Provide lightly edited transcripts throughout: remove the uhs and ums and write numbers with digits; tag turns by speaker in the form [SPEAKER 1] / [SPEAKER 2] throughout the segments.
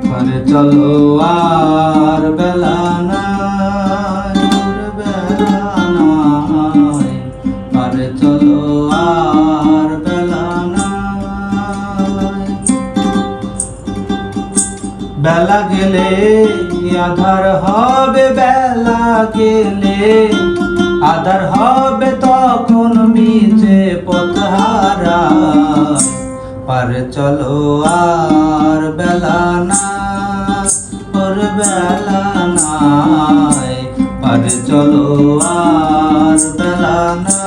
[SPEAKER 1] পারে চলো আর বেলা নাই, বেলা নাই, পারে চলো আর বেলা নাই। বেলা গেলে আধার হবে, বেলা গেলে আধার হবে, তখন মিছে পথহারা। পারে চলো আর বেলা নাই, ওর বেলা নাই, পারে চলো আর বেলা নাই।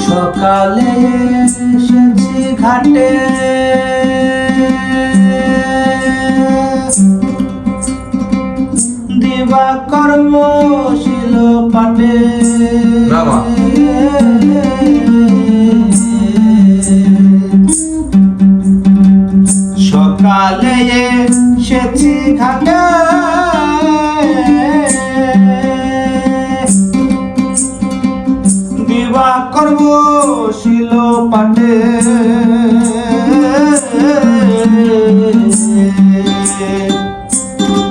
[SPEAKER 1] সকালে এসেছি ঘাটে, দিবাকর বসিল পাটে। সকালে এসেছি ঘাটে, দিবাকর বসিল পাটে।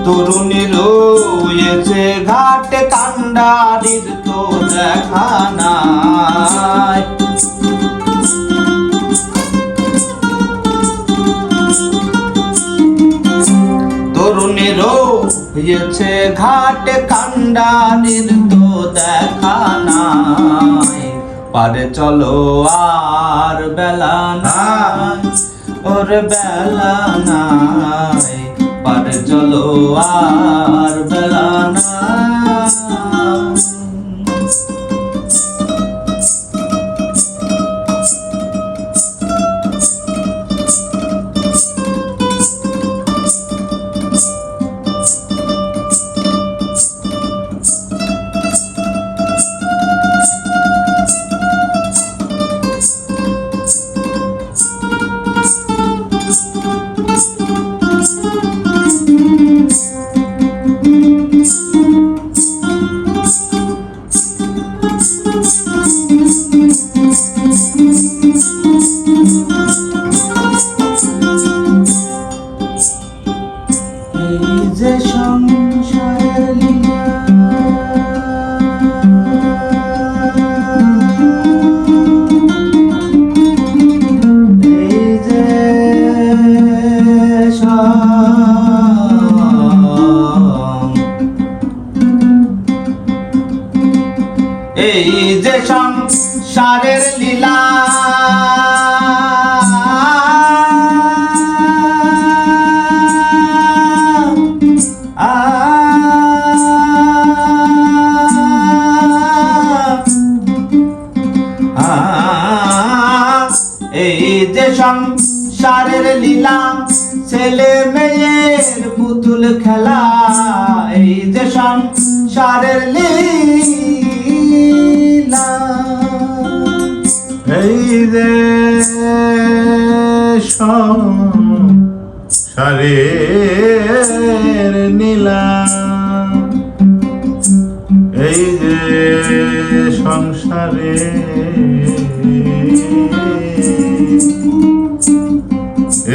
[SPEAKER 1] তরুণী রয়েছে ঘাটে, কান্ডারির তো দেখা নাই। তরুণী রয়েছে ঘাটে, কান্ডারির তো দেখা নাই। পারে চলো আর বেলা নাই, ওর বেলা নাই, পারে চলো আর বেলা নাই। এই যে সংসারের লীলা, এই যে সংসারের লীলা, এই যে সংসারের লীলা, ছেলে মেয়ের পুতুল খেলা। এই যে সংসারের লীলা,
[SPEAKER 2] এই যে সংসারের নীলা, এই যে সংসারে,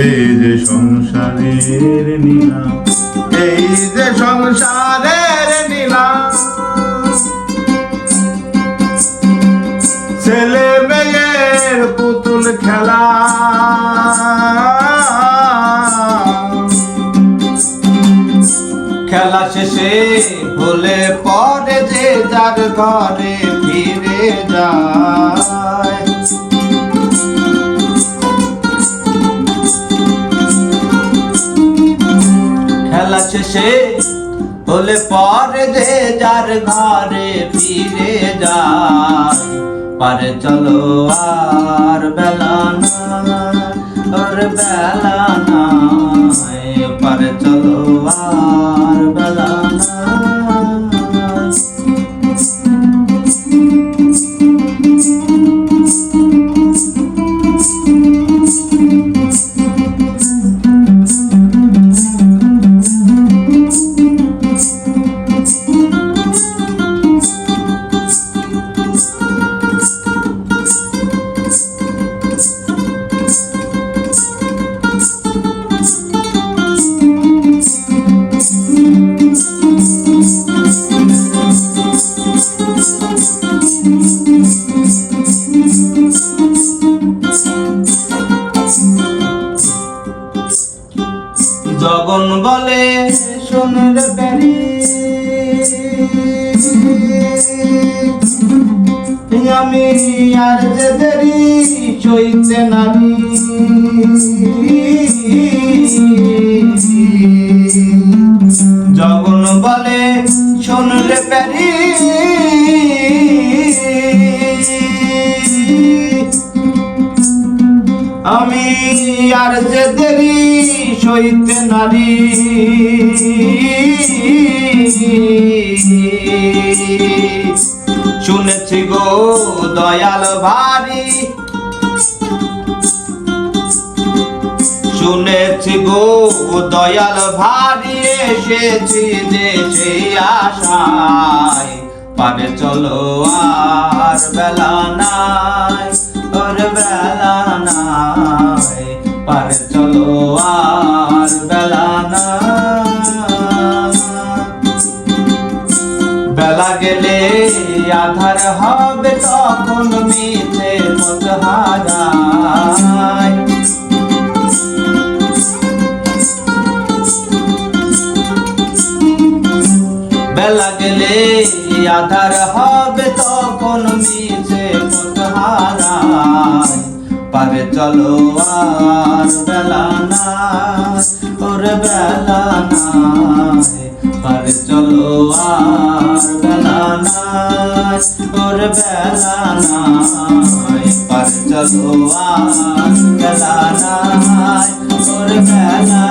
[SPEAKER 2] এই যে সংসারের নীলা, এই যে সংসারের নীলা। ছেলে মেয়ের পুতুল খেলা,
[SPEAKER 1] খেলা শেষে হলে পরে যে যার ঘরে ফিরে যায়। খেলা শেষে হলে পরে যে যার ঘরে ফিরে যায়। পারে চলো আর বেলা নাই, ওর বেলা নাই, জগন বলে শোন রে প্যারি, আমি আর যে দেরি সইতে নারি। জগন বলে শোন রে প্যারি, আমি আর যে দেরি সইতে নারি। শুনেছি গো দয়াল ভারি, শুনেছি গো দয়াল ভারি, এসেছি যে সেই আশায়। পারে চলো আর বেলা নাই, ওর বেলা নাই, পারে চলো আর বেলা নাই। বেলা গেলে আধার হবে, তখন মিছে পথ হারায়। বেলা গেলে আধার হবে, তখন মিছে পথ হারায়। পারে চলো আর বেলা নাই, ওর বেলা নাই, পারে চলো আর বেলা নাই, ওর বেলা নাই, পারে চলো আর বেলা নাই, ওর বেলা